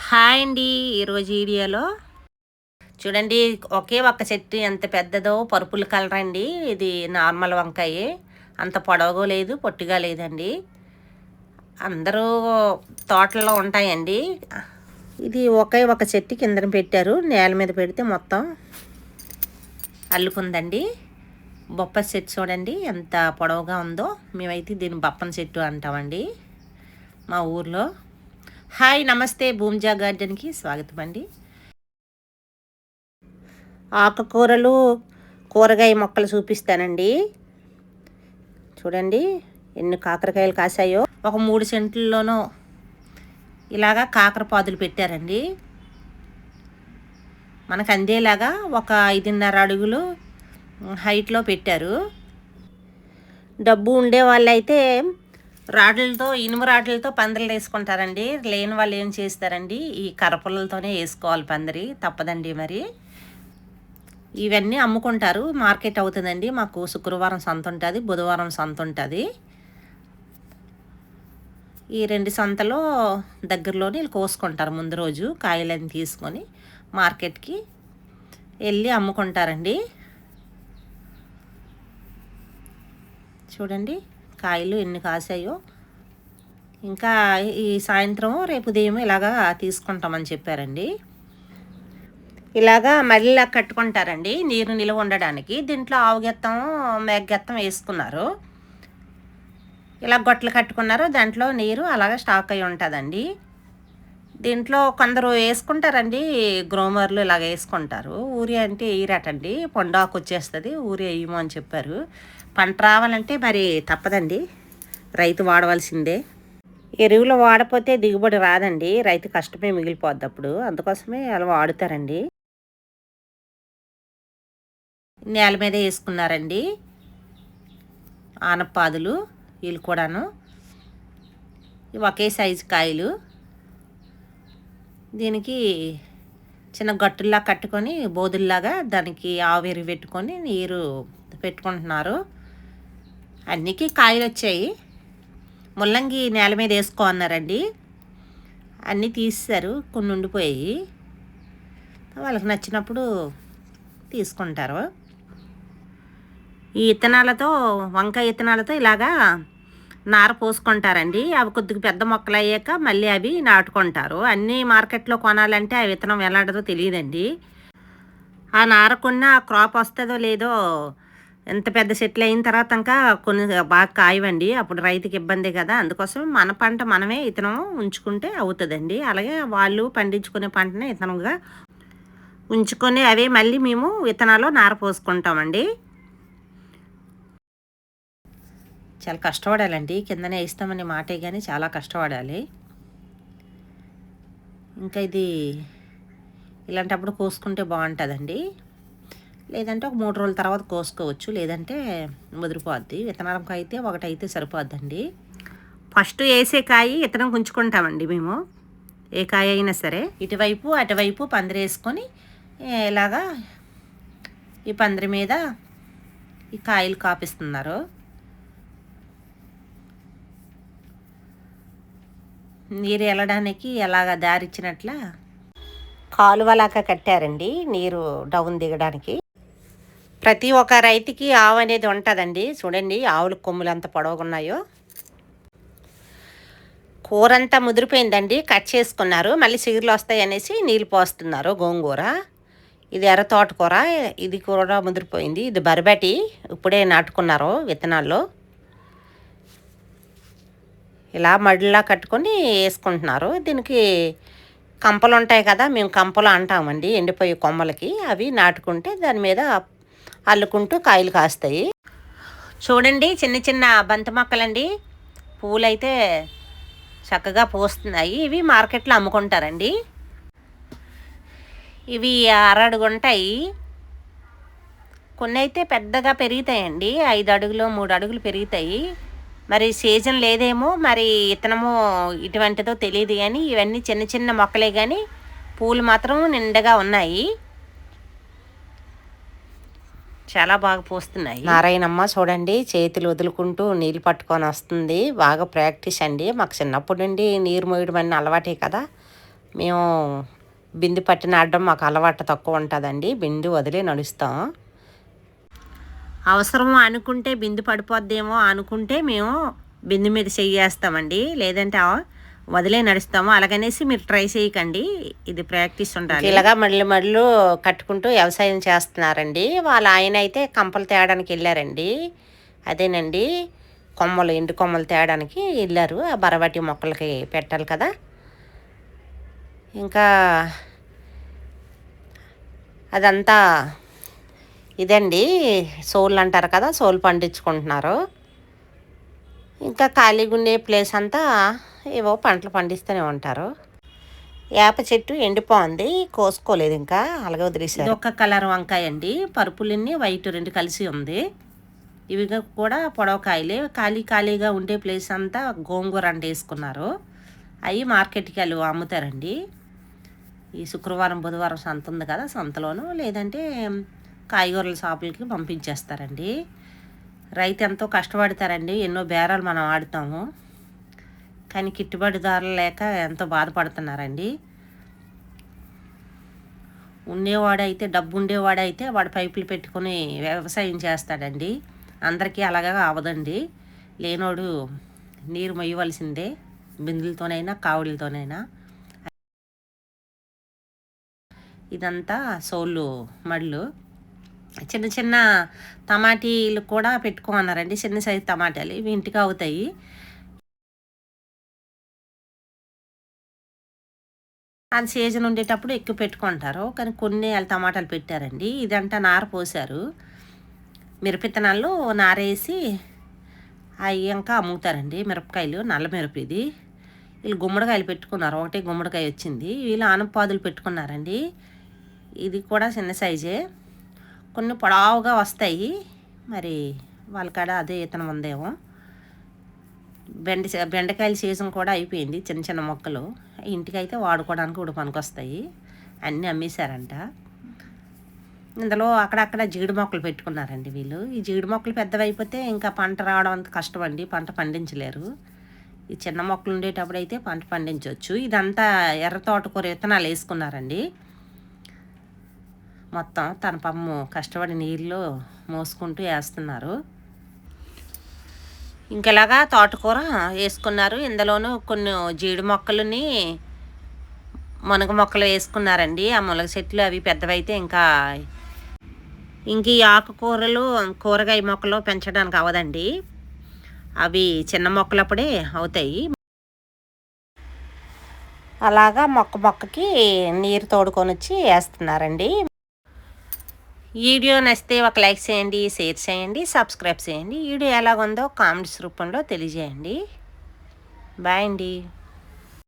Hi అండి. ఈరోజు వీడియోలో చూడండి, ఒకే ఒక్క చెట్టు ఎంత పెద్దదో పర్పుల్ కలర్ అండి. ఇది నార్మల్ వంకాయ, అంత పొడవుగా లేదు పొట్టిగా లేదండి. అందరూ తోటల్లో ఉంటాయండి. ఇది ఒకే ఒక చెట్టు కిందన పెట్టారు, నేల మీద పెడితే మొత్తం అల్లుకుందండి. బొప్పాయి చెట్టు చూడండి ఎంత పొడవుగా ఉందో. మేమైతే దీన్ని బప్పన చెట్టు అంటామండి మా ఊర్లో. హాయ్, నమస్తే, భూమిజా గార్డెన్కి స్వాగతం అండి. ఆకుకూరలు, కూరగాయ మొక్కలు చూపిస్తానండి. చూడండి ఎన్ని కాకరకాయలు కాసాయో. ఒక 3 సెంట్లలోనూ ఇలాగా కాకరపాదులు పెట్టారండి. మనకు అందేలాగా ఒక 5.5 అడుగులు హైట్లో పెట్టారు. డబ్బు ఉండే వాళ్ళైతే రాడ్లతో, ఇనుము రాడ్లతో పందిర్లు వేసుకుంటారండి. లేని వాళ్ళు ఏం చేస్తారండి, ఈ కర్రపుల్లలతోనే వేసుకోవాలి పందిరి, తప్పదండి. మరి ఇవన్నీ అమ్ముకుంటారు, మార్కెట్ అవుతుందండి. మాకు శుక్రవారం సంత ఉంటుంది, బుధవారం సంత ఉంటుంది. ఈ 2 సంతలో దగ్గరలోనే వీళ్ళు కోసుకుంటారు. ముందు రోజు కాయలని తీసుకొని మార్కెట్కి వెళ్ళి అమ్ముకుంటారండి. చూడండి కాయలు ఎన్ని కాసాయో. ఇంకా ఈ సాయంత్రం రేపు ఉదయం ఇలాగా తీసుకుంటామని చెప్పారండి. ఇలాగా మళ్ళీ కట్టుకుంటారండి నీరు నిలువ ఉండడానికి. దీంట్లో ఆవుగెత్తం, మేగెత్తం వేసుకున్నారు. ఇలా గొట్టలు కట్టుకున్నారు, దాంట్లో నీరు అలాగే స్టాక్ అయి ఉంటుందండి. దీంట్లో కొందరు వేసుకుంటారండి, గ్రోమర్లు ఇలాగ వేసుకుంటారు. ఊరి అంటే వేయరటండి, పొండాకు వచ్చేస్తుంది, ఊరి వేయము అని చెప్పారు. పంట రావాలంటే మరి తప్పదండి, రైతు వాడవలసిందే. ఎరువులు వాడపోతే దిగుబడి రాదండి, రైతు కష్టమే మిగిలిపోద్ది అప్పుడు. అందుకోసమే అలా వాడుతారండి. నేల మీద వేసుకున్నారండి ఆనపాదులు వీళ్ళు కూడాను. ఇవి ఒకే సైజు కాయలు. దీనికి చిన్న గట్టుల్లా కట్టుకొని బోదుల్లాగా దానికి ఆవిరి పెట్టుకొని నీరు పెట్టుకుంటున్నారు. అన్నికి కాయలు వచ్చాయి. ముల్లంగి నేల మీద వేసుకో అన్నారండి, అన్నీ తీసేశారు, కొన్ని ఉండిపోయాయి. వాళ్ళకి నచ్చినప్పుడు తీసుకుంటారు. ఈ విత్తనాలతో, వంకాయ విత్తనాలతో ఇలాగా నార పోసుకుంటారండి. అవి కొద్దిగా పెద్ద మొక్కలు అయ్యాక మళ్ళీ అవి నాటుకుంటారు. అన్నీ మార్కెట్లో కొనాలంటే ఆ విత్తనం ఎలాంటిదో తెలియదండి. ఆ నారకున్న క్రాప్ వస్తుందో లేదో, ఎంత పెద్ద సెటిల్ అయిన తర్వాత ఇంకా కొన్ని బాగా కాయవండి, అప్పుడు రైతుకి ఇబ్బంది కదా. అందుకోసం మన పంట మనమే విత్తనం ఉంచుకుంటే అవుతుందండి. అలాగే వాళ్ళు పండించుకునే పంటనే విత్తనంగా ఉంచుకొని అవే మళ్ళీ మేము విత్తనాలు నార పోసుకుంటామండి. చాలా కష్టపడాలండి, కిందనే ఇస్తామని మాటే కానీ చాలా కష్టపడాలి. ఇంకా ఇది ఇలాంటప్పుడు కోసుకుంటే బాగుంటుందండి. లేదంటే ఒక 3 రోజుల తర్వాత కోసుకోవచ్చు, లేదంటే ముదిరిపోద్ది. విత్తనాలకాయ అయితే ఒకటైతే సరిపోద్దండి. ఫస్ట్ వేసే కాయ విత్తనం ఉంచుకుంటామండి మేము, ఏ కాయ అయినా సరే. ఇటువైపు అటువైపు పందిరి వేసుకొని ఇలాగా ఈ పందిరి మీద ఈ కాయలు కాపిస్తున్నారు. నీరు వెళ్ళడానికి ఎలాగ దారిచ్చినట్ల కాలువలాగా కట్టారండి, నీరు డౌన్ దిగడానికి. ప్రతి ఒక్క రైతుకి ఆవు అనేది ఉంటుందండి. చూడండి ఆవుల కొమ్ములు ఎంత పొడవుగున్నాయో. కూర అంతా ముదిరిపోయిందండి, కట్ చేసుకున్నారు. మళ్ళీ చిగురులు వస్తాయి అనేసి నీళ్ళు పోస్తున్నారు. గోంగూర, ఇది ఎర్ర తోటకూర, ఇది కూడా ముదిరిపోయింది. ఇది బరబటి, ఇప్పుడే నాటుకున్నారు విత్తనాల్లో. ఇలా మడిలా కట్టుకొని వేసుకుంటున్నారు. దీనికి కంపలు ఉంటాయి కదా, మేము కంపలు అంటామండి ఎండిపోయే కొమ్మలకి. అవి నాటుకుంటే దాని మీద అల్లుకుంటూ కాయలు కాస్తాయి. చూడండి చిన్న చిన్న బంతి మొక్కలండి, పూలైతే చక్కగా పూస్తున్నాయి. ఇవి మార్కెట్లో అమ్ముకుంటారండి. ఇవి 6 అడుగు ఉంటాయి, కొన్ని అయితే పెద్దగా పెరుగుతాయండి, 5 అడుగులు 3 అడుగులు పెరుగుతాయి. మరి సీజన్ లేదేమో, మరి ఇతనము ఇటువంటిదో తెలియదు. కానీ ఇవన్నీ చిన్న చిన్న మొక్కలే, కానీ పూలు మాత్రం నిండగా ఉన్నాయి, చాలా బాగా పూస్తున్నాయి. నారాయణమ్మ చూడండి చేతులు వదులుకుంటూ నీళ్ళు పట్టుకొని వస్తుంది. బాగా ప్రాక్టీస్ అండి, మాకు చిన్నప్పుడు నుండి నీరు మోయడం అన్నీ అలవాటే కదా. మేము బిందు పట్టి నాటడం మాకు అలవాటు తక్కువ ఉంటుందండి. బిందు వదిలే నడుస్తాం. అవసరం అనుకుంటే బిందు పడిపోద్దేమో అనుకుంటే మేము బిందు మీద చెయ్యేస్తామండి, లేదంటే వదిలే నడుస్తాము. అలాగనేసి మీరు ట్రై చేయకండి, ఇది ప్రాక్టీస్ ఉండాలి. ఇలాగా మళ్ళు కట్టుకుంటూ వ్యవసాయం చేస్తున్నారండి. వాళ్ళ ఆయన అయితే కంపలు తేయడానికి వెళ్ళారండి. అదేనండి, కొమ్మలు, ఎండు కొమ్మలు తేయడానికి వెళ్ళారు. ఆ బరబటి మొక్కలకి పెట్టాలి కదా. ఇంకా అదంతా ఇదండి, సోళ్ళు అంటారు కదా, సోలు పండించుకుంటున్నారు. ఇంకా ఖాళీగా ఉండే ప్లేస్ అంతా ఏవో పంటలు పండిస్తూనే ఉంటారు. వేప చెట్టు ఎండిపోయింది, కోసుకోలేదు, ఇంకా అలాగే వదిలేసారు. ఇది ఒక కలర్ వంకాయ అండి, పరుపులన్నీ వైట్ రెండు కలిసి ఉంది. ఇవి కూడా పొడవ కాయలే. ఖాళీగా ఉండే ప్లేస్ అంతా గోంగూర అంటే వేసుకున్నారు. అవి మార్కెట్కి వెళ్ళి అమ్ముతారండి. ఈ శుక్రవారం బుధవారం సంత ఉంది కదా, సంతలోను లేదంటే కాయగూరల షాపులకి పంపించేస్తారండి. రైతు ఎంతో కష్టపడతారండి, ఎన్నో బేరాలు మనం ఆడుతాము, కానీ గిట్టుబాటు ధరలు లేక ఎంతో బాధపడుతున్నారండి. ఉండేవాడైతే, డబ్బు ఉండేవాడైతే వాడు పైపులు పెట్టుకుని వ్యవసాయం చేస్తాడండి. అందరికీ అలాగా అవదండి. లేనోడు నీరు మొయ్యవలసిందే, బిందులతోనైనా కావులతోనైనా. ఇదంతా సోళ్ళు మళ్ళు. చిన్న చిన్న టమాటీలు కూడా పెట్టుకోమన్నారండి, చిన్న సైజు టమాటాలు. ఇవి ఇంటికి అవుతాయి. అది సీజన్ ఉండేటప్పుడు ఎక్కువ పెట్టుకుంటారు, కానీ కొన్ని వాళ్ళు టమాటాలు పెట్టారండి. ఇదంతా నార పోసారు, మిరపిత్తనాలు నారేసి అవి ఇంకా అమ్ముతారండి. మిరపకాయలు నల్ల మిరప. ఇది వీళ్ళు గుమ్మడికాయలు పెట్టుకున్నారు, ఒకటే గుమ్మడికాయ వచ్చింది. వీళ్ళు ఆనపాదులు పెట్టుకున్నారండి. ఇది కూడా చిన్న సైజే, కొన్ని పొడవుగా వస్తాయి. మరి వాళ్ళ కాడ అదే ఇతనం ఉందేమో. బెండకాయల సీజన్ కూడా అయిపోయింది. చిన్న చిన్న మొక్కలు ఇంటికైతే వాడుకోవడానికి కూడా పనికొస్తాయి. అన్నీ అమ్మేశారంట. ఇందులో అక్కడక్కడ జీడి మొక్కలు పెట్టుకున్నారండి వీళ్ళు. ఈ జీడి మొక్కలు పెద్దవైపోతే ఇంకా పంట రావడం అంత కష్టం అండి, పంట పండించలేరు. ఈ చిన్న మొక్కలు ఉండేటప్పుడు అయితే పంట పండించవచ్చు. ఇదంతా ఎర్ర తోటకూర విత్తనాలు వేసుకున్నారండి. మొత్తం తన పమ్ము కష్టపడి నీళ్ళు మోసుకుంటూ వేస్తున్నారు. ఇంకెలాగా తోటకూర వేసుకున్నారు. ఇందులోనూ కొన్ని జీడి మొక్కలని, మునగ మొక్కలు వేసుకున్నారండి. ఆ మునగ చెట్లు అవి పెద్దవైతే ఇంకా ఈ ఆకుకూరలు, కూరగాయ మొక్కలు పెంచడానికి అవ్వదండి, అవి చిన్న మొక్కలప్పుడే అవుతాయి. అలాగా మొక్కకి నీరు తోడుకొని వచ్చి వేస్తున్నారండి. వీడియో నచ్చితే ఒక లైక్ చేయండి, షేర్ చేయండి, సబ్స్క్రైబ్ చేయండి. వీడియో ఎలాగుందో కామెంట్స్ రూపంలో తెలియజేయండి. బాయ్ అండి.